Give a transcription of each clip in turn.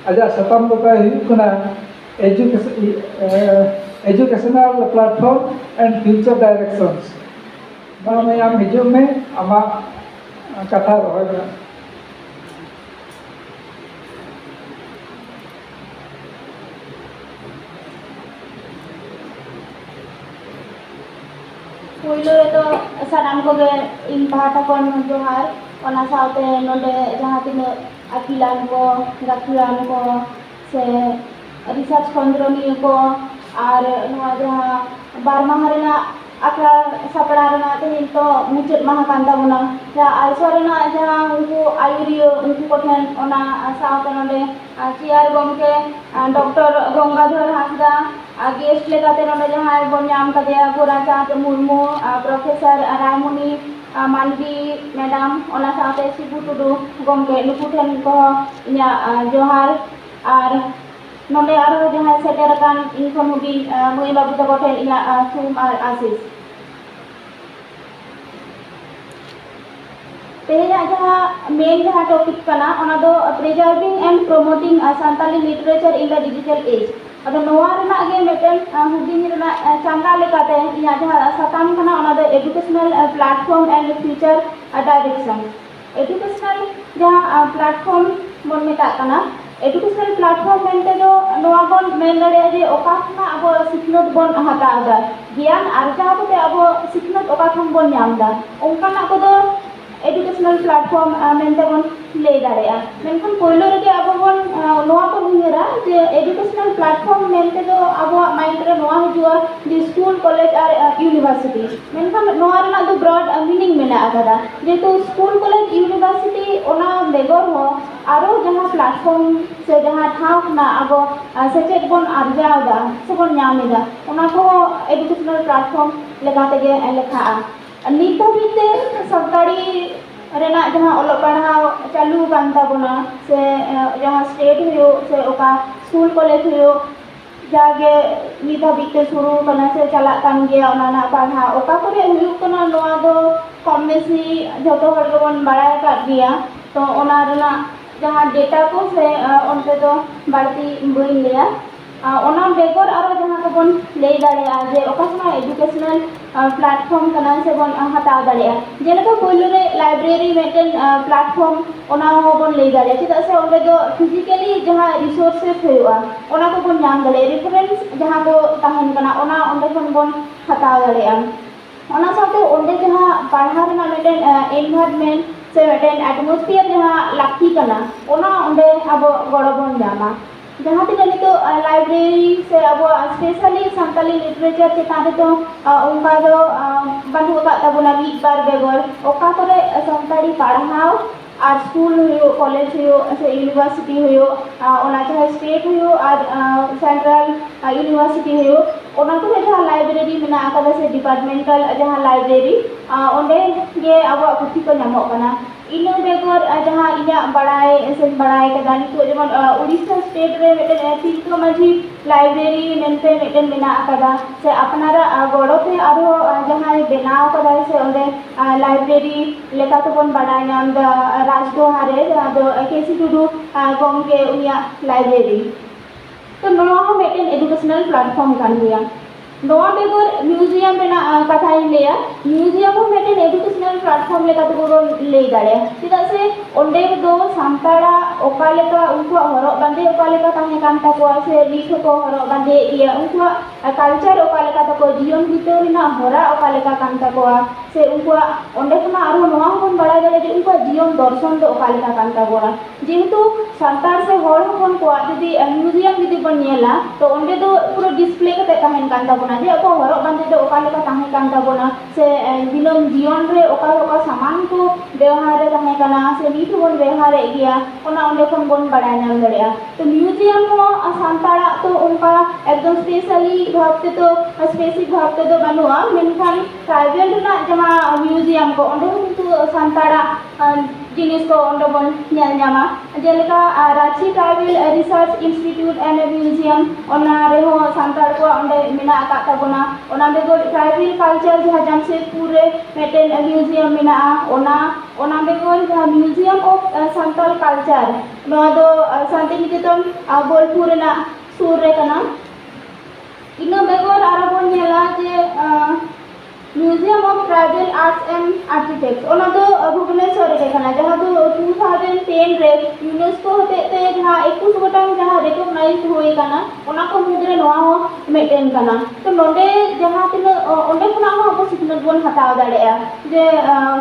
aja satam do tay hu kana educational platform and future directions ba mayam hijum me ama katha roy ba Puylo itu saran ko ge ing pahata kon johar ona saute nonde jaha tinauk akilan ko gakuran ko se research kondroni ko ar noa jaha bar maha rena akra sapra rena tehin to mucet maha kan tabuna ja aiso rena jaha unku ayuriyo unku ko then ona saute nonde ciar gomke Dr. Gangadhar Hasda guest लेकाते नोडे जहां बोन नाम कदेया Gorachand Murmu professor Raimuni Manvi madam ओना साथे सिबु टुडू गमके नुकु ठेन को इया जोहार आर नोडे आरो जहां सेटर कान इनफॉर्म हुडी मुई बाबू तको ठेन इया सुम आर आशीष तेहेया जहां मेन जहां टॉपिक कना ओना दो preserving and promoting Santali literature in the digital age अदो नोआ रना गे मेटन हुडिंग रना चांगा लेकाते इया जहां सताम कना ओना दो educational platform and future direction educational जहां प्लेटफॉर्म मन मेता कना एजुकेशनल प्लेटफॉर्म मेनते दो नोआ बन मेन लड़े जे ओका खना अब सिखनत बन हतादा ज्ञान आर्जाव कते अब सिखनत ओका खन बन नामदा ओंकाना को दो एजुकेशनल प्लेटफॉर्म मेनते बन ले दाड़ेया मेनखान पहलो रेगे अब बन नोआ को उयहरा जे एजुकेशनल प्लेटफॉर्म मेनते दो अब माइंड रे नोआ हिजुआ जे स्कूल कॉलेज और यूनिवर्सिटी मेनखान नोआ रना दो ब्रॉड मीनिंग मेना आकादा जेतु स्कूल कॉलेज यूनिवर्सिटी ओना बेगर हो आरो जहां प्लेटफॉर्म से जहां ठाव ना अब सेचेत बन आर्जादा से बन नामेदा ओना को एजुकेशनल प्लेटफॉर्म लेकाते गे लेखा नित बीते सरकारी रेना जहां ओलो पढ़ाव चालू कान ताबोना से जहां स्टेट हुयो से ओका स्कूल कॉलेज हुयो जागे नित बीते शुरू कना से चला कान गया ओना ना पढ़ाव ओका करे हुयो कना नोआ दो कम बेसी जतो हर बन बाड़ाय का गया तो ओना रेना जहां डेटा को से ओनते तो बाड़ती बइन लिया ओना बेगर आरो जहां को बन ले दाड़ेया जे ओकासना एजुकेशनल प्लेटफॉर्म कना से बन हता दाड़ेया जेलका पहले रे लाइब्रेरी मेटेन प्लेटफॉर्म ओना हो बन ले दाड़ेया चिदा से ओंडे दो फिजिकली जहां रिसोर्सेस होयुआ ओना को बन नाम दाड़े रेफरेंस जहां को ताहन कना ओना ओंडे खन बन हता दाड़ेया ओना साथे ओंडे जहां पढ़ा रेना मेटेन एनवायरनमेंट से मेटेन एटमॉस्फेयर जहां लाकी कना ओना ओंडे अब गड़ो बन जामा जहाँ तक तो लाइब्रेरी से अब स्पेशली सांताली लिटरेचर चेतान तो उनका जो बनू तबना मिद बार बेगर ओका करे सांताली पढ़ाव और स्कूल हुयो कॉलेज हुयो से यूनिवर्सिटी हुयो ओना चाहे स्टेट हुयो और सेंट्रल यूनिवर्सिटी हुयो ओना को जहाँ लाइब्रेरी मेना आकादा से डिपार्टमेंटल जहाँ लाइब्रेरी ओंडे गे अब पुथी को नामो कना इन बेगर जहाँ इना बड़ाई से बड़ाई कदा नितो जेमन उड़ीसा स्टेट रे मेटेन तिलका माझी लाइब्रेरी मेनते मेटेन मेना आकादा से अपनारा गड़ोते आरो जहाँ बेनाव कदा से ओंडे लाइब्रेरी लेका तो बन बड़ाई नाम द राजदोहारे जहाँ दो केसी टुडू गमके उनिया लाइब्रेरी तो नोआ मेटेन एजुकेशनल प्लेटफॉर्म कान गया नोआ बेगर म्यूजियम रेना कथा लेया म्यूजियम मेटेन एजुकेशनल प्लेटफॉर्म लेका तो बन ले दाड़े चिदा से ओंडे दो सांताड़ा ओका लेका उनको हरक बांदे ओका लेका ताहे कान ताको से नीथ को हरक बांदे इया उनको कल्चर ओका लेका ताको जीवन भितर रेना हरा ओका लेका कान ताको से उनको ओंडे खना आरो नोआ बन बड़ा दाड़े जे उनको जीवन दर्शन दो ओका लेका कान ताको जेहेतु सांताड़ से हर हन को जदी म्यूजियम जदी बन नेला तो ओंडे दो पूरा डिस्प्ले कते ताहेन कान ताको जे अब हरक बांदे दो ओका लेका ताहे कान ताबोना से दिनम जीवन रे ओका ओका सामान को व्यवहार रे ताहे काना से नीथ बन व्यवहार गया ओना ओंडे खन बन बड़ाय नाम दड़ेया तो म्यूजियम हो सांताड़ा तो उनका एकदम स्पेशली भावते तो स्पेसिफिक भावते तो बनुआ मेनखान ट्राइबल ना जहां म्यूजियम को ओंडे किंतु सांताड़ा जिनिस को ओंडे बन नेल नामा जेलेका Ranchi tribal research institute and museum ओना रे हो सांताड़ को ओंडे मेना आका ताबोना ओना बेगो ट्राइबल कल्चर जहां जमशेदपुर रे मेटेन म्यूजियम मेना ओना बेगो जहां म्यूजियम ऑफ सांताल कल्चर नोआ दो शांतिनिकेतन बोलपुर रेना सुर रे कना इना बेगोर आरो बोन नेला जे museum of tribal arts and architects ओना दो भुवनेश्वर रे कना जहां दो 2010 रे यूनेस्को होते ते जहां 21 गोटांग जहां रिकॉग्नाइज होई कना ओना को मुद्रे नोआ हो मेटेन कना तो नोंडे जहां तिन ओंडे खुना हो अब सिखनत बोन हटाव दाड़ेया जे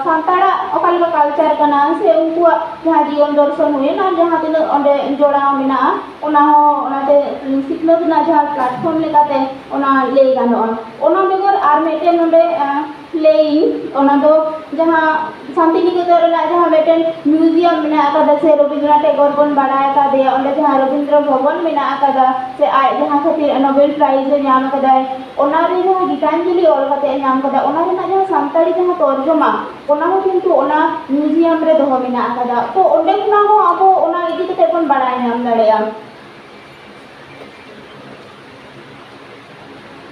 सांताड़ा ओकालिका कल्चर कना से उनको जहां जीवन दर्शन होय ना जहां तिन ओंडे जोड़ाव मेना ओना हो ओनाते सिखनत ना जहां प्लेटफॉर्म लेकाते ओना ले गानो ओना बेगर आर मेटेन नोंडे लेइंग ओना दो जहां शांतिनिकेतन रेना जहां मेटेन म्यूजियम मेना आकादा से रविंद्रनाथ टैगोर बोन बाड़ाय का दे ओंडे जहां रविंद्र भवन मेना आकादा से आय जहां खातिर नोबेल प्राइज ᱧᱟᱢ कदाय ओना रे जहां गीतांजलि ऑल कते ᱧᱟᱢ कदा ओना रेना जहां सांताड़ी जहां तर्जुमा ओना हो किंतु ओना म्यूजियम रे दोहो मेना आकादा तो ओंडे खुना हो आबो ओना इदि कते बोन बाड़ाय ᱧᱟᱢ दाड़ेया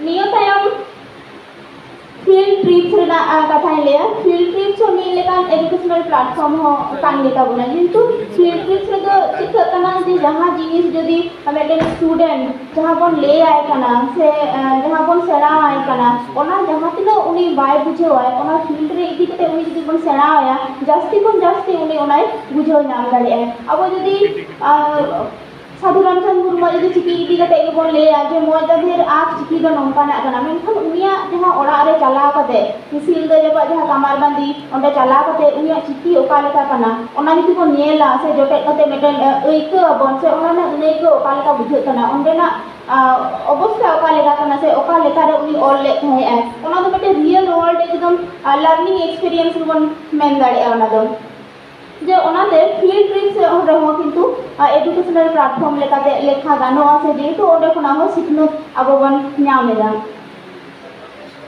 नियो तायम फील्ड ट्रिप्स रेना कथा लेया फील्ड ट्रिप्स हो मी लेकान एजुकेशनल प्लेटफॉर्म हो कान लेता बोना किंतु फील्ड ट्रिप्स रे दो चिक कना जे जहां जिनिस जदी मेटेन स्टूडेंट जहां बोन ले आय कना से जहां बोन सेना आय कना ओना जहां तिनो उनी बाय बुझो आय ओना फील्ड रे इदि कते उनी जदी बोन सेना आया जास्ती कोन जास्ती उनी ओनाय बुझो नाम दाड़े आय अब जदी साधु रामचंद्र मुर्मू जदी चिकी इदि कते बोन लेया जे मोजाधेर आख चिकी दो नोंकाना कना मेनखान उनिया जहां ओड़ा रे चलाव कते सिल दो जबा जहां कमार बांदी ओंडे चलाव कते उनिया चिकी ओका लेका कना ओना जदी को नेला से जोटे कते मेटेन एइको बोन से ओना ना नेको ओका लेका बुझो कना ओंडे ना अवस्था ओका लेका कना से ओका लेका रे उनी ऑल ले थाय है ओना दो मेटे रियल वर्ल्ड एकदम लर्निंग एक्सपीरियंस बोन मेन दाड़े ओना दो जे ओनाते फील्ड ट्रिप्स रहो किंतु एजुकेशनल प्लेटफॉर्म लेकाते लेखा गानो से जेतु ओंडे खुना हो सिखनो आबो बन ᱧᱟᱢᱮदा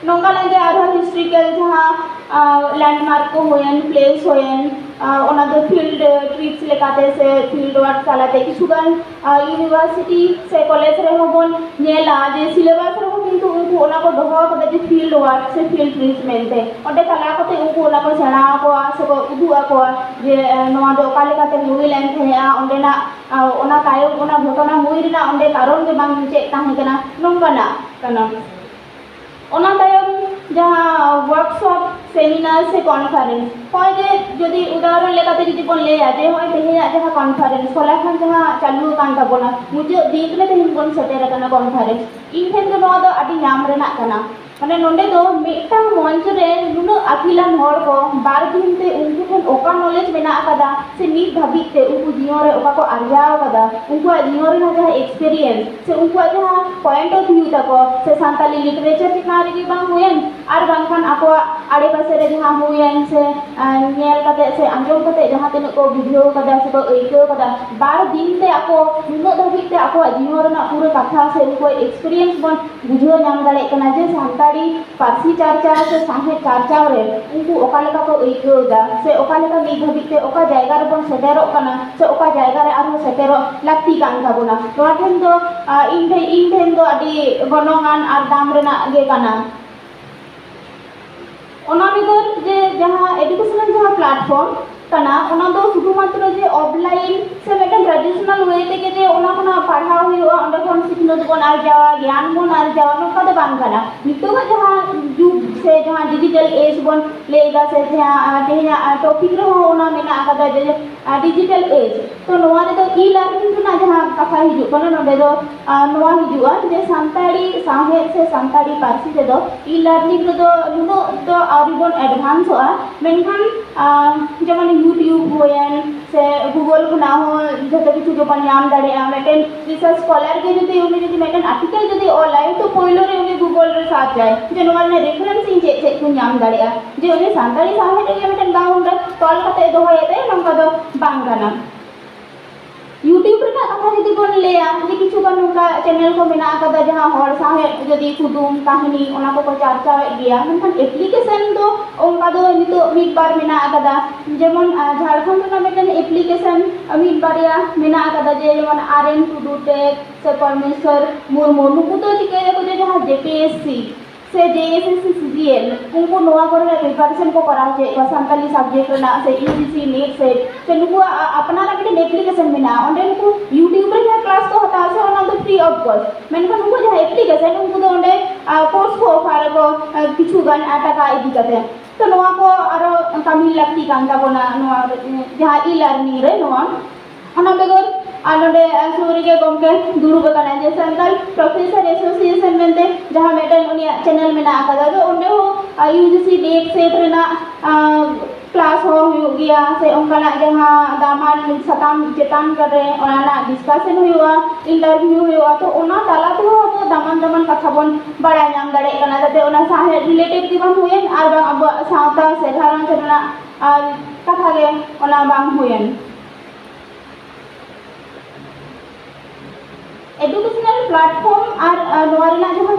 नोंगा लगे आरो हिस्ट्रिकल जहां लैंडमार्क को होयन प्लेस होयन ओना दो फील्ड ट्रिप्स लेकाते से फील्ड वर्क चलाते किछुगान यूनिवर्सिटी से कॉलेज रे होबन नेला जे सिलेबस रे किंतु उनको ओना को दोहो कदे जे फील्ड वर्क से फील्ड ट्रिप्स मेनते ओंडे चला कते उनको ओना को सेना को से को उदुआ को जे नोआ दो ओका लेकाते हुई लेन थे ओंडे ना ओना कायो ओना घटना हुई रिना ओंडे कारण के बांग चे ताहे कना नोंगाना कना ओना तायम जहां वर्कशॉप सेमिनार से कॉन्फ्रेंस होय जे जदि उदाहरण लेकाते जदि बोन लेया जे होय तेहेया जहां कॉन्फ्रेंस कोला खान जहां चालू कान ताबोना मुझे दिन ले तेहिन बोन सेटेर कना कॉन्फ्रेंस इन ठेन के नोआ दो आदि नाम रेना कना माने नोंडे दो मिटांग मंच रे नुनो अकिलान हर को बार दिन ते उनको ठेन ओका नॉलेज मेना आकादा से नीत धाबित ते उनको जीवन रे ओका को आर्जाव कदा उनको जीवन रे जहां एक्सपीरियंस से उनको जहां पॉइंट ऑफ व्यू तको से सांताली लिटरेचर चिकना रे की बांग हुयन आर बांखान आको आड़े पासे रे जहां हुयन से नेल कते से अंजम कते जहां तिन को वीडियो कदा से को एइको कदा बार दिन ते आको नुनो धाबित ते आको जीवन रे ना पूरा कथा से उनको एक्सपीरियंस बन बुझो नाम दाड़े कना जे सांताड़ी पारसी चर्चा से साहे चर्चा रे उनको ओका लेका को एइको दा से ओका लेका नी धाबित ते ओका जायगा रे बन सेटेरो कना से ओका जायगा रे आरो सेटेरो लाक्ति कान थाबोना नोआ ठेन दो इन ठेन दो आदि गनोंगान आर दाम रेना गे कना ओना बेगर जे जहां एजुकेशनल जहां प्लेटफॉर्म कना ओना दो शुधुमात्र जे ऑफलाइन से मेटन ट्रेडिशनल वे ते जे ओना कोना पढ़ाव हुआ ओंडे कोन सिखनो बोन आर जावा ज्ञान बोन आर जावा नोका दो बांग कना नितो जहां युग से जहां डिजिटल एज बोन लेगा से जहां तेया टॉपिक रे हो ओना मेना आकादा जे डिजिटल एज तो नोआ रे दो ई लर्निंग ना जहां कथा हिजु कोन नोडे दो नोआ हिजुआ जे सांताड़ी साहे से सांताड़ी पारसी रे दो ई लर्निंग रे दो नुनो तो आरि बोन एडवांस होआ मेनखान जेमन यूट्यूब होयन से गूगल खुना हो जते किछु जो बन नाम दाड़े मेटेन रिसर्च स्कॉलर के जति उनी जति मेटेन आर्टिकल जति ऑनलाइन तो पहिलो रे उनी गूगल रे साथ जाय जे नोआ ने रेफरेंस इन जे को नाम दाड़े जे उनी सांताड़ी साहे रे मेटेन बाउंड कॉल कते दो होयते नंका दो बांगाना यूट्यूब रे ना कथा जति बोन लेया जे किछु बन नंका चैनल को मेना आकादा जहां हर साहे जति कुदुम कहानी ओना को चर्चा गया मेनखान एप्लीकेशन दो ओंका दो नितो मिट बार मेना आकादा जेमन झारखंड रे मेटेन एप्लीकेशन मिट बारिया मेना आकादा जे जेमन आरएन टू डू टेक से परमेश्वर मुर्मू नुकु तो चिके को जे जहां जेपीएससी से JSSC CGL उनको नोआ करे प्रिपरेशन को करा चे संताली सब्जेक्ट ना से UGC नेट से नुकु अपना रा मिटे एप्लीकेशन में ना ओंडे नुकु YouTube रे क्लास को हता से ओना दो फ्री ऑफ कॉस्ट मेनका नुकु जहा एप्लीकेशन उनको दो ओंडे कोर्स को ऑफर को किछु गान टाका इदी कते तो नोआ को आरो कामी लगती कान ताबोना नोआ जहा ई लर्निंग रे नोआ ओना बेगर आलोडे सूरी के गमके दुरुब कना जे संताल प्रोफेसर एसोसिएशन मेनते जहां मेटन उनिया चैनल में ना आका दो ओंडे हो UGC डेट सेट रेना क्लास हो गया से उनका जहां दामान सताम चेतान करे ओना डिस्कशन हुआ इंटरव्यू हुआ तो ओना ताला तो अब दामान कथा बन बड़ा नाम दड़े कना ते ओना साहे रिलेटेड की बन हुएन आर बा अब सावता साधारण चना कथा गे ओना बांग हुएन एजुकेशनल प्लेटफॉर्म और नोवारिना जहां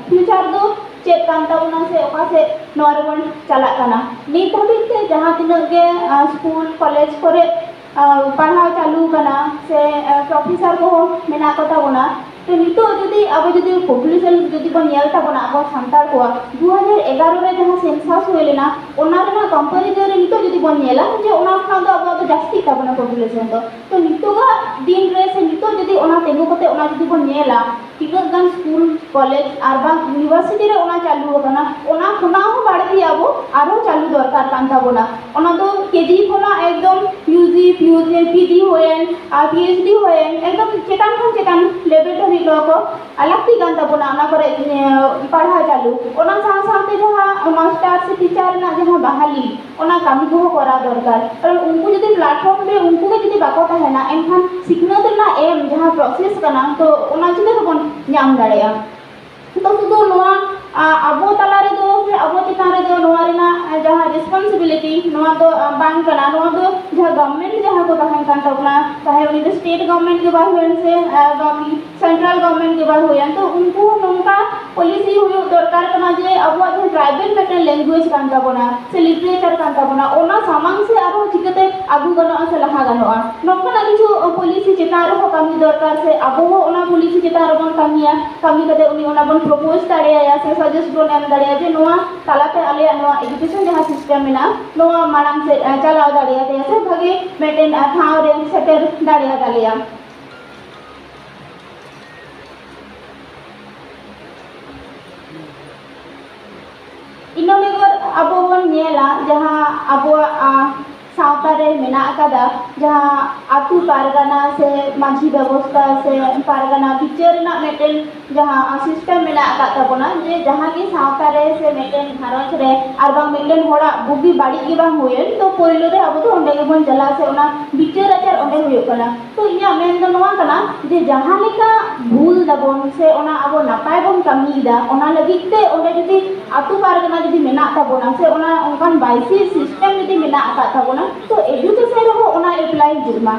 फ्यूचर दो चेक कांताउना से ओका से नोरबन चला कना नीत हबित से जहां तिनक के स्कूल कॉलेज करे पढ़ाव चालू कना से प्रोफेसर को मेना को ताबोना तो नितो जदी अब जदी पॉपुलेशन जदी बन नेल ताबोना अब संतार को 2011 रे जहां सेंसस होइलेना ओना रेना कंपैरिजन रे नितो जदी बन नेला जे ओना खना दो अब जास्ती ताबोना पॉपुलेशन तो नितो गा दिन रे से नितो जदी ओना तेगु कते ओना जदी बन नेला तिनक गान स्कूल कॉलेज आर बा यूनिवर्सिटी रे ओना चालू कना ओना खना हो बाड़ती अब आरो चालू दरकार कान ताबोना ओना तो केजी खना एकदम यूजी पीजी होएन PhD होएन एकदम चेतान लेवल को अलगती गान ताबोना ओना करे पढ़ा चालू ओना साथे जहां मास्टर से टीचर ना जहां बहाली ओना कामी को करा दरकार कारण उनको जदी प्लेटफॉर्म में उनको जदी बाको ताहेना एनखान सिखनत ना एम जहां प्रोसेस कना तो ओना चिले बन नाम दाड़ेया तो सुदो नोआ अबो तला रे दो से अबो चितान रे दो नोआ रेना जहां रिस्पांसिबिलिटी नोआ दो बांग कना नोआ दो जहां गवर्नमेंट जहां को ताहेन कान ताबना चाहे उनी दो स्टेट गवर्नमेंट के बारे में से बाकी सेंट्रल गवर्नमेंट के बारे होयन तो उनको नोंका पॉलिसी हुयो दरकार कना जे अबो जो ट्राइबल पैटर्न लैंग्वेज कान ताबना से लिटरेचर कान ताबना ओना सामांग से आरो चिकते आगु गनो से लहा गनोआ नोंका ना किछु पॉलिसी चितार हो कामी दरकार से अबो ओना पॉलिसी चितार बन कामिया कामी कते उनी ओना बन प्रपोज दाड़ेया से सजेस्ट बन एम दाड़ेया जे नोआ तालाते आले नोआ एजुकेशन जहां सिस्टम में ना नोआ मानम से चलाव दाड़ेया ते से भागे मेटेन थाव रे सेटर दाड़ेया दाड़ेया इनो बेगर अबो बन नेला जहां अबो सावता रे मेना आकादा जहां आतु पारगाना से मांझी व्यवस्था से पारगाना बिचार ना मेटेन जहां सिस्टम मेना आका ताबोना जे जहां की सावता रे से मेटेन घारज रे आर बा मेटेन होड़ा बुगी बाड़ी की बा होयन तो पहलो रे अब तो ओंडे के बन जला से ओना बिचार आचार ओंडे होयो कना तो इया मेन दो नोआ कना जे जहां लेका भूल दाबोन से ओना अब नापाय बन कमीदा ओना लगित ते ओंडे जदी आतु पारगाना जदी मेना ताबोना से ओना ओनकान बाइसी सिस्टम जदी मेना आका ताबोना तो एजुकेशन रो ओना अप्लाई जुमा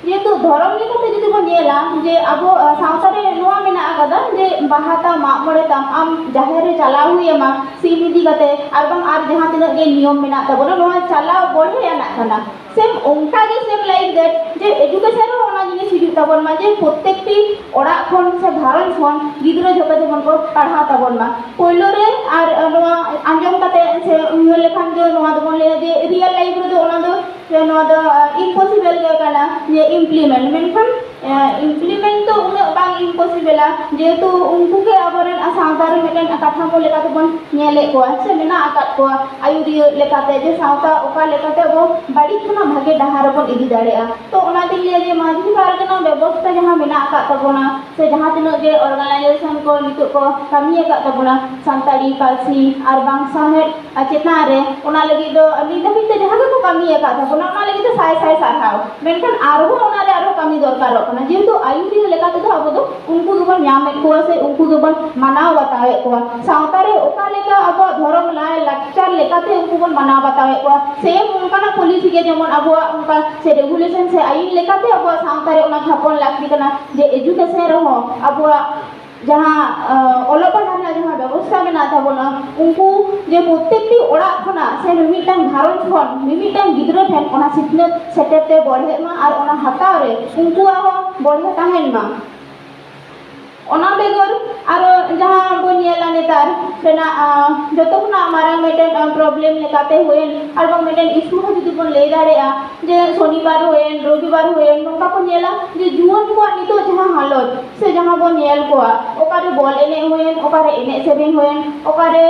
ये तो धर्म लेकाते जदी बन नेला जे अबो सावता रे नोआ मेना आकादा जे बाहाता मामोड़े ताम आम जाहेर रे चलाव हुयमा सीम इदी कते आर बंग आर जहां तिना गे नियम मेना ताबोना नोआ चलाव बढ़े आना कना सेम ओंका गे सेम लाइक दैट जे एजुकेशन रो ओना जिनिस हिजु ताबोन मा जे प्रत्येकटी ओड़ा खन से घारन खन गिद्रो जपे जमन को पढ़ा ताबोन मा पहलो रे आर नोआ आंजम कते से उयो लेखान जो नोआ दबोन ले जे रियल लाइफ रे दो ओना दो जे नोआ दो इम्पॉसिबल गे कना जे इम्प्लीमेंट मेनखान इम्प्लीमेंट तो उन बांग इम्पॉसिबल जेहेतु उनको के अबरन सावता रे मेटेन कथा को लेकाते बन नेले को से मेना आकात को आयुरियो लेकाते जे सावता ओका लेकाते वो बड़ी खना भागे डहार बन इदी दाड़ेया तो ओना दिन ले जे मांझी पारगना व्यवस्था जहां मेना आकात तबोना से जहां तिनो जे ऑर्गेनाइजेशन को नितो को कामी आकात तबोना संताली पारसी आर बांग साहेब चेतना रे ओना लगी दो नि धबी ते जहां को कामी आकात तबोना ओना लगी तो साय साय साराव मेनखान आरो ओना रे आरो कामी दरकार कना जेहेतु आयुरियो लेकाते तो अब दो उनको दोबन यामे को से उनको दोबन मानाव बतावे को सावता रे ओका लेका अब धर्म लाय लक्चर लेकाते उनको बन मानाव बतावे को सेम उनका ना पॉलिसी के जेमन अब उनका से रेगुलेशन से आइन लेकाते अब सावता रे ओना थापन लागती कना जे एजुकेशन रहो अब जहां ओलो पढ़ाना जहां व्यवस्था में ना था बोला उनको जे प्रत्येकटी ओड़ा खना से मिमिटांग घारन खन मिमिटांग गिद्रो ठेन ओना सिखनत सेटेते बढ़े मा आर ओना हताव रे उनको आ बढ़े ताहेन मा ona begor aro jahan bon nyela netar rena joto khona marang meten problem lekate hoyen ar bang meten issue ho jodi bon lay dareya je shonibar hoyen robibar hoyen nongka ko nyela je juon ko nito jahan halot se jahan bon nyel ko okare bol ene hoyen okare ene sering hoyen okare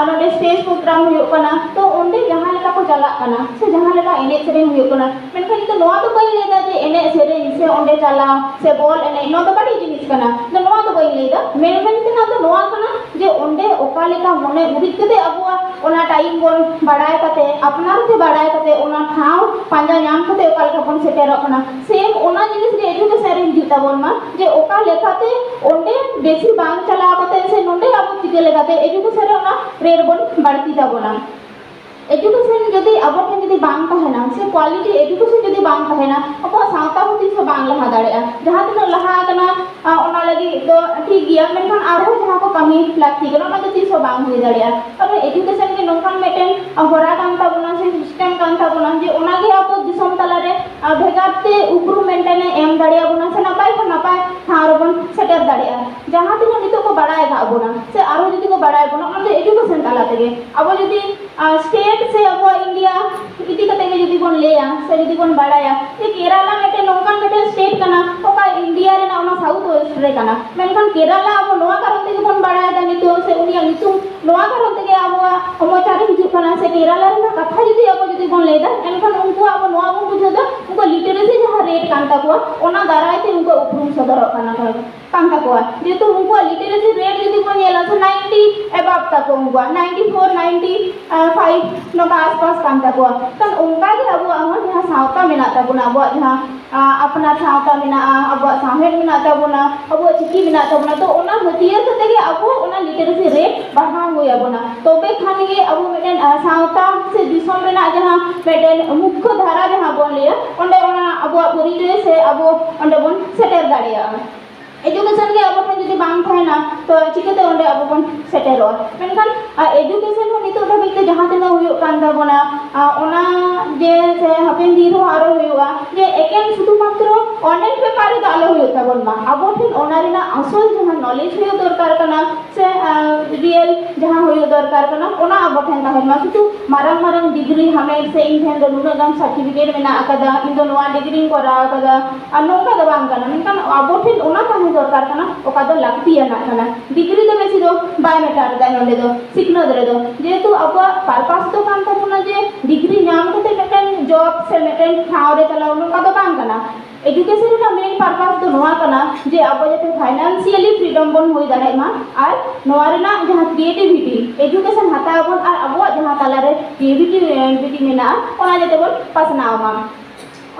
node stage program huyuk kana to onde jahan leka ko jalak kana se jahan leka ene sering huyuk kana menkhan itu noa to bai leda je ene sering se onde chala se bol ene no to badi jinis kana to noa to bai leda menkhan tina to noa kana je onde oka leka mone urit kate abua ona time bon badai kate apnar te badai kate ona thau panja nyam kate oka leka bon seterok kana same ona jinis re education re jita bon ma je oka lekate onde besi bang chala kate se nonde abu chike lekate education re ona rate bon badti tabona education जदि अब जदि बांग तहना से quality education जदि बांग तहना अब सावता हो तीस बांग लहा दाड़े जहां तक लहा कना ओना लगी तो ठीक गया मेनखान आरो जहां को कमी लागती कना ओना तो तीस बांग हो दाड़े अब एजुकेशन के नोंखान मेटेन होरा कान ताबोना से सिस्टम कान ताबोना जे ओना गे अब दिसम तलारे भेगाते इम्प्रूवमेंट ने एम दाड़े बोना से नपाय को नपाय थारो बन सेटर दाड़े जहां तक नितो को बड़ाय गा बोना से आरो जदि को बड़ाय बोना ओना एजुकेशन तला तेगे अब जदि स्टेट से अब इंडिया इति कते के जदि बोन लेया से जदि बोन बड़ाया ये केरला मेटे नोंकान मेटे स्टेट कना ओका इंडिया रे ना ओना साउथ वेस्ट रे कना मेनखान केरला अब नोआ कारण ते बोन बड़ाया दा नितो से उनिया नितु नोआ कारण ते अब समाचार हिजु कना से केरला रे ना कथा जदि अब जदि बोन लेदा एनखान उनको अब नोआ बोन बुझदा उनको लिटरेसी जहां रेट कांता को ओना दाराय ते उनको उपरुम सदर कना कांता को जेतु उनको लिटरेसी रेट जदि बोन येला से 90 अबव तक उनको 94 95 नोका आसपास कांता को तन उनका के अब हम जहां सावता मेना ताबुना अब जहां अपना सावता मेना अब साहेब मेना ताबुना अब चिकी मेना ताबुना तो ओना हथियार कते के अब ओना लिटरेसी रेट बढ़ा होया बोना तबे खान गे अब मेटन सावता से दिसम रेना जहां मेटन मुख्य धारा जहां बोन लिया ओंडे ओना अब परिचय से अब ओंडे बोन सेटर दाड़िया एजुकेशन के अब जदि बांग थायना तो चिकते ओंडे अब बोन सेटेरो मेनखान एजुकेशन हो नितो धबिते जहां तना हुयो कान दाबोना ओना जे से हपेन दिन हो आरो हुयोगा जे एकेन शुधु मात्र ऑनलाइन पेपर दा आलो हुयो ताबोन मा अब ठिन ओना रेना असल जहां नॉलेज हुयो दरकार कना से रियल जहां हुयो दरकार कना ओना अब ठेन दा मा शुधु मारंग मारंग डिग्री हमें से इन ठेन दो नुना गाम सर्टिफिकेट मेना आकादा इन दो नोआ डिग्री करा आकादा अनोका दा बांग कना मेनखान अब ठिन ओना का दरकार कना ओका दो लागती है ना कना डिग्री दो बेसी दो बाय मेटार दा नोले दो सिखनो दरे दो जेतु अब पर्पस तो कान ताबुना जे डिग्री नाम कते मेटन जॉब से मेटन ठाव रे चलाव नो का दो बांग कना एजुकेशन का मेन पर्पस तो नोआ कना जे अब जते फाइनेंशियली फ्रीडम बन होई दाड़े मा आर नोआ रेना जहां क्रिएटिविटी एजुकेशन हता बन आर अब जहां ताला रे क्रिएटिविटी मेना ओना जते बन पासनाव मा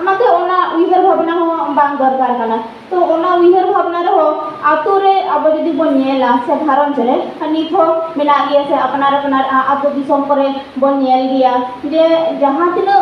ओनाते ओना उइहर भावना हो बांग दरकार कना तो ओना उइहर भावना रे हो आतो रे अब जदि बोन नेला से घरन चले नित हो मेना गया से अपनार आतो दिसम करे बोन नेल गया जे जहां तिना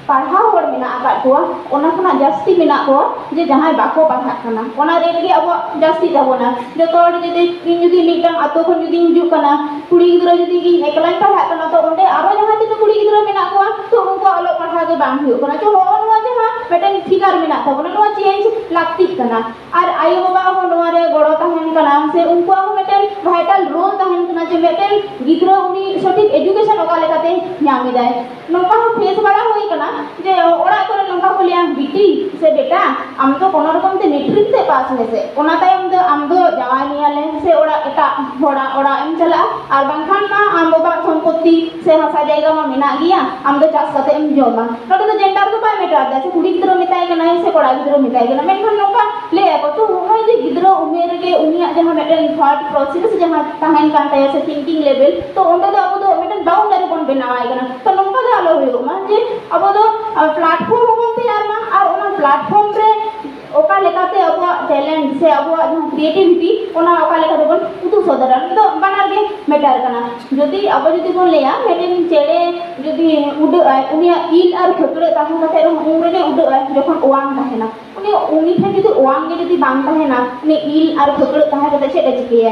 पढ़ाव होड़ मेना आका को ओना खना जास्ती मेना को जे जहां बाको पढ़ा कना ओना रेट गे अब जास्ती ताबोना जो तोड़ जदि इन जदि मिटन आतो खन जदि हिजु कना कुड़ी गिदरा जदि इन एकला पढ़ा कना तो ओंडे आरो जहां तिना कुड़ी गिदरा मेना को तो उनको अलो पढ़ा के बांग हुयो कना जो होनवा जहां मेटन फिगर मेना ताबोना नोआ चेंज लागती कना आर आयो बाबा हो नोआ रे गड़ो तहन कना से उनको हो मेटन वाइटल रोल तहन कना जे मेटन गिदरा उनी सठिक एजुकेशन ओका लेकाते न्यामी दाय नोका हो फेस बड़ा होई कना जे ओड़ा करे नंका बोलिया बिटी से बेटा आम तो कोनो रकम ते मैट्रिक से पास है से ओना तायम दो आम दो जवानी आले से ओड़ा एटा होड़ा ओड़ा एम चला आर बांखान मा आम बाबा संपत्ति से हसा जायगा मा मेना गिया आम दो चास कते एम जोमा नोटे तो जेंडर तो बाय मेटर दा से कुड़ी गिदरो मिताय कना से कोड़ा गिदरो मिताय कना मेनखान नोका ले को तो होय जे गिदरो उमेर के उनिया जहां मेटन थॉट प्रोसेस जहां तहन कान ताय से थिंकिंग लेवल तो ओंडे दो अब दो मेटन बाउंडरी कोन बनावाय कना तो नोका दो आलो होयो मा जे अब दो प्लेटफॉर्म होबन तैयार मा और ओना प्लेटफॉर्म रे ओका लेकाते अब टैलेंट से अब जहां क्रिएटिविटी ओना ओका लेकाते बन उतु सदरन तो बानार के मेटर कना जदि अब जदि बोन लेया मेटेन चेड़े जदि उड़ आय उनिया इल आर खतरे ताहन कते उमरे ने उड़ आय जखन ओवांग ताहेना उनी ठे जदि ओवांग गे जदि बांग ताहेना उनी इल आर खतरे ताहे कते छेड़े चिकेय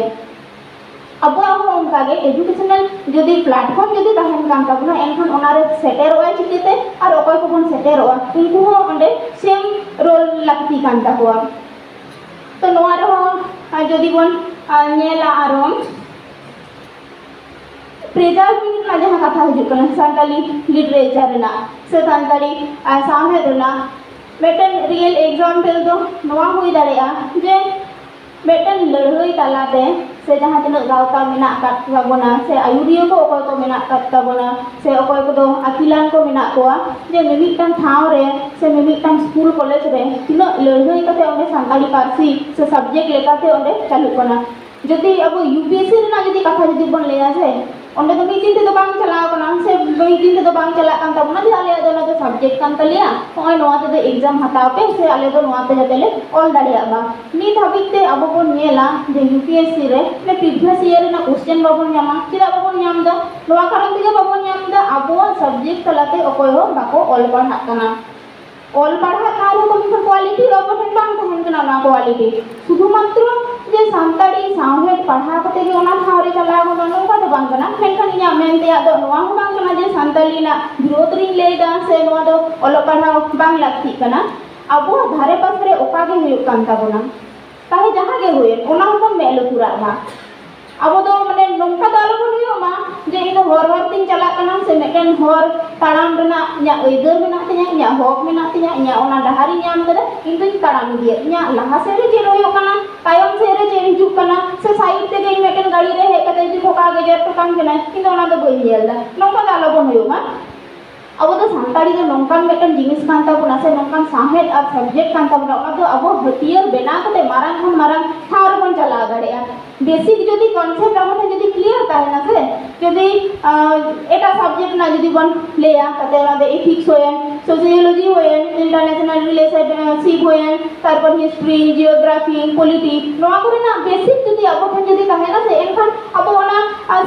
अब उनका एजुकेशनल जदि प्लेटफॉर्म जदि तहन कान ताबुना एनखान ओनारे सेटेरोआ चिकेते और ओकय को बन सेटेरोआ उनको हो ओंडे सेम रोल लागती कान ताबुआ तो नोआ रे हो जदि बन नेला आरो प्रिजार्विंग ना जहाँ कथा हजूकना सानताली लिटरेचर ना से सानताली सामहेद ना मेटन रियल एग्जाम्पल दो नवा हुई दाड़ेया जे मेटन लड़ाई तालाते से जहाँ तिनाक गावता मेनाक कात ताबोना से आयुरिया को अकय को मेनाक कात ताबोना से अकय को दो आकिलान को मेनाक कोआ जे मिमिदटां ठाव रे से मिमिदटां स्कूल कॉलेज रे तिनाक लड़ाई काते ओंडे सानताली पारसी से सब्जेक्ट लेकाते ओंडे चालू कना जदि अब यूपीएससी रेना जदि कथा जदि बन लेया से ओंडे तो मिद दिन ते बांग चलाव कना से मिद दिन ते बांग चला कान ताबोना जे आले दो ना तो सब्जेक्ट कान तलिया होय नोआ ते एग्जाम हताव पे से आले दो नोआ ते जतेले ऑल दाड़िया बा नित हाबिते अब बोन नेला जे यूपीएससी रे ने प्रीवियस ईयर ना क्वेश्चन बाबोन न्यामा चिदा बाबोन न्याम दा नोआ कारण ते बाबोन न्याम दा अबो सब्जेक्ट तलाते अकय हो बाको ऑल पढ़ा कना ऑल पढ़ा कारो को क्वालिटी बाबो ठन बांग तहन कना ना क्वालिटी शुधु मात्र जे सानताड़ी साहेब पढ़ा कते के ओना ठावरे चला गो नोका तो बांग कना मेनखान इया मेनते या दो नोआ हो बांग कना जे सानताड़ी ना विरोध री लेदा से नोआ दो ऑल पढ़ा बांग लागती कना अबो धारे पास रे ओका के हुयुक कान ताबोना ताहे जहां के हुए ओना हो मेलो पूरा बा अब दो माने नोंका दालो बन हुयुमा जे इन हर हर तीन चला कना से मेटन हर ताड़ाम रेना इया अइदर मेना तिया इया हक मेना तिया इया ओना डहारी न्याम कदा इन तो ताड़ाम दिया इया लहा से रे जे होयो कना तायम से रे जे हिजु कना से साइड ते गई मेटन गाड़ी रे हे कते जे ठोका के जे टकाम केना इन ओना दो बई नेलदा नोंका दालो बन हुयुमा अब तो सानताड़ी दो नोंकान मेटन जिनिस कान ताबोना से नोंकान साहेब और सब्जेक्ट कान ताबोना ओना दो अब हथियार बेना कते मारांग खन मारांग थार बन चला गड़ेया बेसिक जदि कॉन्सेप्ट हमने जदि क्लियर ताहेना से जदि एटा सब्जेक्ट ना जदि बन लेया ताते ओना दे एथिक्स होयन सोशियोलॉजी होयन इंटरनेशनल रिलेशनशिप होयन तारपर हिस्ट्री जियोग्राफी पॉलिटिक्स नोआ करे ना बेसिक जदि अब ठन जदि ताहेना से एनखान अब ओना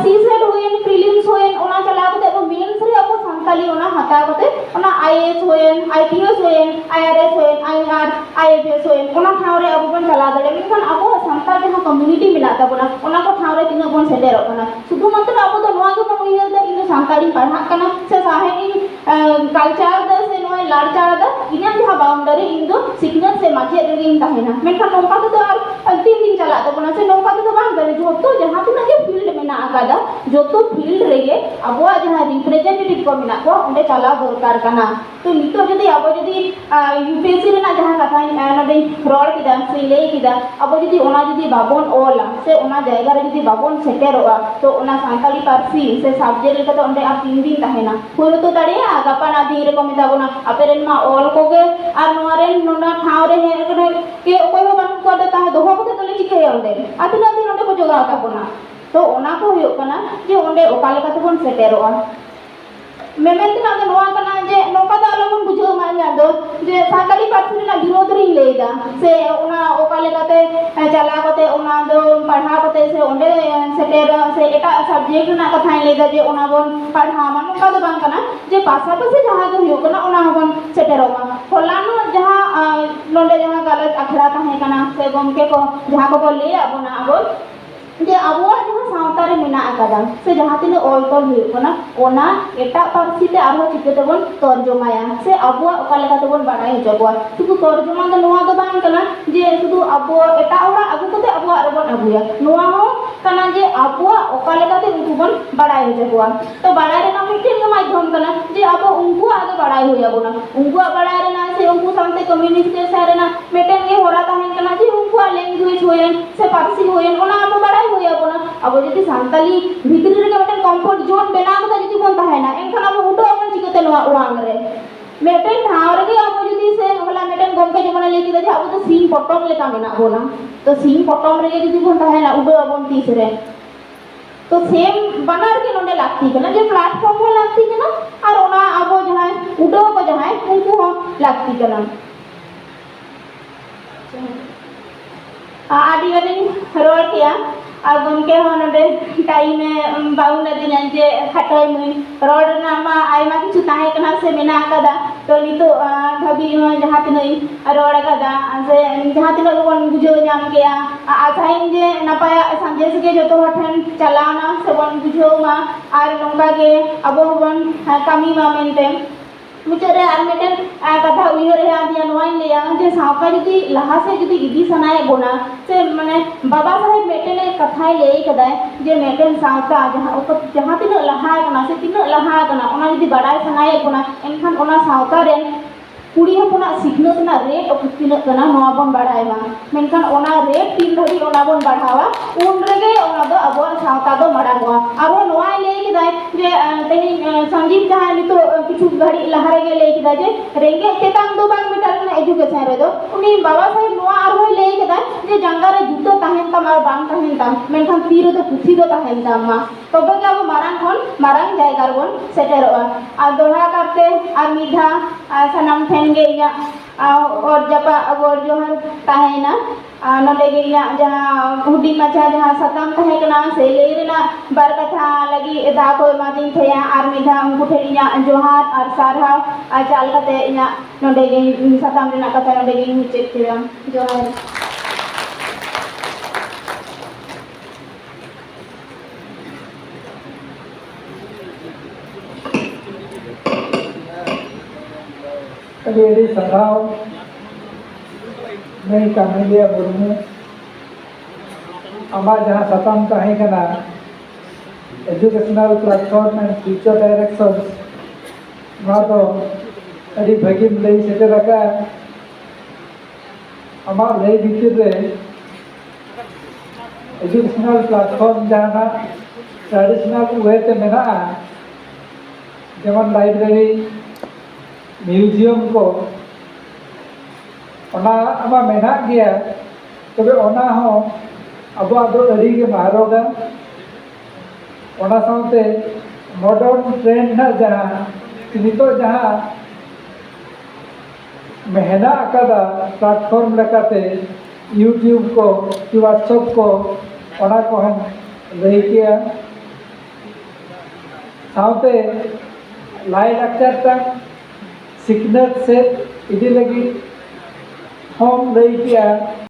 सीसेट होयन प्रीलिम्स होयन ओना चला कते अब मेंस रे अब सानताली ओना हता कते ओना आईएएस होयन आईपीएस होयन आईआरएस होयन आईआर आईएफएस होयन ओना ठाव रे अब बन चला दड़े मेनखान अब सानताल जहां कम्युनिटी मिला ताबोना ओना को ठाव रे तिना बन सेटेरो कना शुधु मात्र अब तो नोआ के बन उइहर दा इन सानताली पढ़ा कना से साहेनी कल्चर दा से नोय लाड़चार दा इना जहां बाउंड्री इन दो सिग्नल से माचे रे इन ताहेना मेनखान नोका तो आर तीन दिन चला ताबोना से नोका तो बांग करे जोतो जहां तिना के फील्ड मेना आकादा जोतो फील्ड रेगे अबवा जहां रिप्रेजेंटेटिव को मेना को ओंडे चला दरकार कना तो नितो जदि अब जदि यूपीएससी रेना जहां कथा नडे रोड किदा से ले किदा अब जदि ओना जदि बाबोन ओला से ओना जायगा रे जदि बाबोन सेटेरोआ तो ओना सानताली पारसी से सब्जेक्ट लेके तो ओंडे आ तीन दिन ताहेना होय तो दाड़ेया गापा ना दिन रे को मेताबोना अपेरेन मा ऑल कोगे आर नोआ रे नोना ठाव रे हे के ओकोय हो बान को ता दोहो को तो ले चिके ओंडे आतिना दिन ओंडे को जोगा ताबोना तो ओना को हुयो कना जे ओंडे ओका लेका तो बन सेटेरोआ मेमेंट ना नोआ कना जे नोका दा अलमन बुझो मान्या दो जे सानताली पारसी ना विरोध री लेदा से ओना ओका लेकाते चला कते ओना दो पढ़ा कते से ओंडे सेटेर से एटा सब्जेक्ट ना कथा लेदा जे ओना बन पढ़ा मान नोका दो बांग कना जे पासा पासे जहां दो हुयो कना ओना बन सेटेरोमा होलानो जहां नोंडे जहां गलत अखड़ा ताहे कना से गमके को जहां को ले आबोना आबो जे अबुआ जहां सावता रे मेना आकादा से जहां तिने ऑल तोल हुयो कना ओना एटा पारसी ते आरो चिके तबन तर्जुमाया से अबुआ ओका लेका तबन बाडाय हजबुआ शुधु तर्जुमा द नोआ द बांग कना जे शुधु अबुआ एटा ओरा अगु कते अबुआ रबन अगुया नोआ हो कना जे अबुआ ओका लेका ते उनको बन बाडाय हजबुआ तो बाडाय रे ना मिटिन के माध्यम कना जे अबो उनको आगे बाडाय होया बोना उनको बाडाय रे ना से उनको सामते कम्युनिटी से रे ना मेटेन के होरा ताहेन कना जे उनको लैंग्वेज होयन से पारसी होयन ओना अबो बाडाय होया बोना अब जदि सानताली भितरी रे मेटेन कंफर्ट जोन बेना कता जदि बन ताहेना एनखान अब उडो अपन चिकते नोआ उड़ांग रे मेटेन ठाव रे अब जदि से होला मेटेन गमके जमना लेकि दे अब तो सीन पटम लेका मेना बोना तो सीन पटम रे जदि बन ताहेना उडो अपन तीस रे तो सेम बनार के नोंडे लागती कना जे प्लेटफॉर्म हो लागती कना और ओना अब जहां उडो को जहां उनको हो लागती कना आदि गदिन रोड किया और गमके हो नोंडे टाइम में बाउन दिना जे खटय मुई रोड ना मा आयमा किछु ताहे कना से मेना आकादा तो नितो धबी जहां तिनई रोड आकादा से जहां तिनो बन बुझो नाम केया आसाइन जे नपाया संदेश के जतो हठन चलाना से बन बुझो मा आर नंगा के अबो बन कामी मा मेनते मुझे रे आर मेटन कथा उयर है आदिया नोइन लिया जे सावका जुदी लहा से जुदी इदी सनाए बोना से माने बाबा साहेब मेटन कथा ले कदाय जे मेटन सावका जहां तिना लहा कना से तिना लहा कना ओना जुदी बड़ाय सनाए बोना एनखान ओना सावका रे कुड़ी हपना सिखनत ना रेट तिना कना नोआ बोन बढ़ाय मा मेनखान ओना रेट तीन धरी ओना बोन बढ़ावा उन रेगे ओना दो अब सावता दो मड़ागवा अब नोआ ले किदाय जे तेही संजीव जहां नितो किछु घड़ी लहा रेगे ले किदाय जे रेंगे तेतांग दो बांग मीटर ना एजुकेशन रे दो उनी बाबा साहेब नोआ आरो ले किदाय जे जंगा रे जुतो ताहेन तम आर बांग ताहेन तम मेनखान तीर दो पुथी दो ताहेन तम मा तबे के अब मारांग खन मारांग जायगा रे बोन सेटेरोआ आ दोहा करते आ मिधा सनम ठेंगे या और जपा और जो है ताहेना नोले गे या जहां हुडी माछा जहां सताम ताहे कना से लेरेना बार कथा लगी दा को मादिन थया आर मिधा उनको ठेरिया जोहार और सारहा आ चाल कते या नोले गे सताम रेना कथा नोले गे मुचेत केरा जोहार अभी सदाव नहीं कामिलिया मुर्मू आमा जहाँ सताम ताहे कना educational platform and future directions ना तो अभी भगी लई सेटे रखा आमा लई भीतर रे एजुकेशनल प्लेटफॉर्म जहाँ ट्रेडिशनल वे ते मेना जेमन लाइब्रेरी म्यूजियम को ओना आमा मेना गया तबे ओना हो अब दो अड़ी के मारोगा ओना साउते मॉडर्न ट्रेंड ना जहाँ नितो जहाँ मेहना अकादा प्लेटफॉर्म लेकाते यूट्यूब को कि व्हाट्सएप को ओना को हम लई किया साउते लाई लाक्चर तक सिकनत से इदी लगी हम लई किया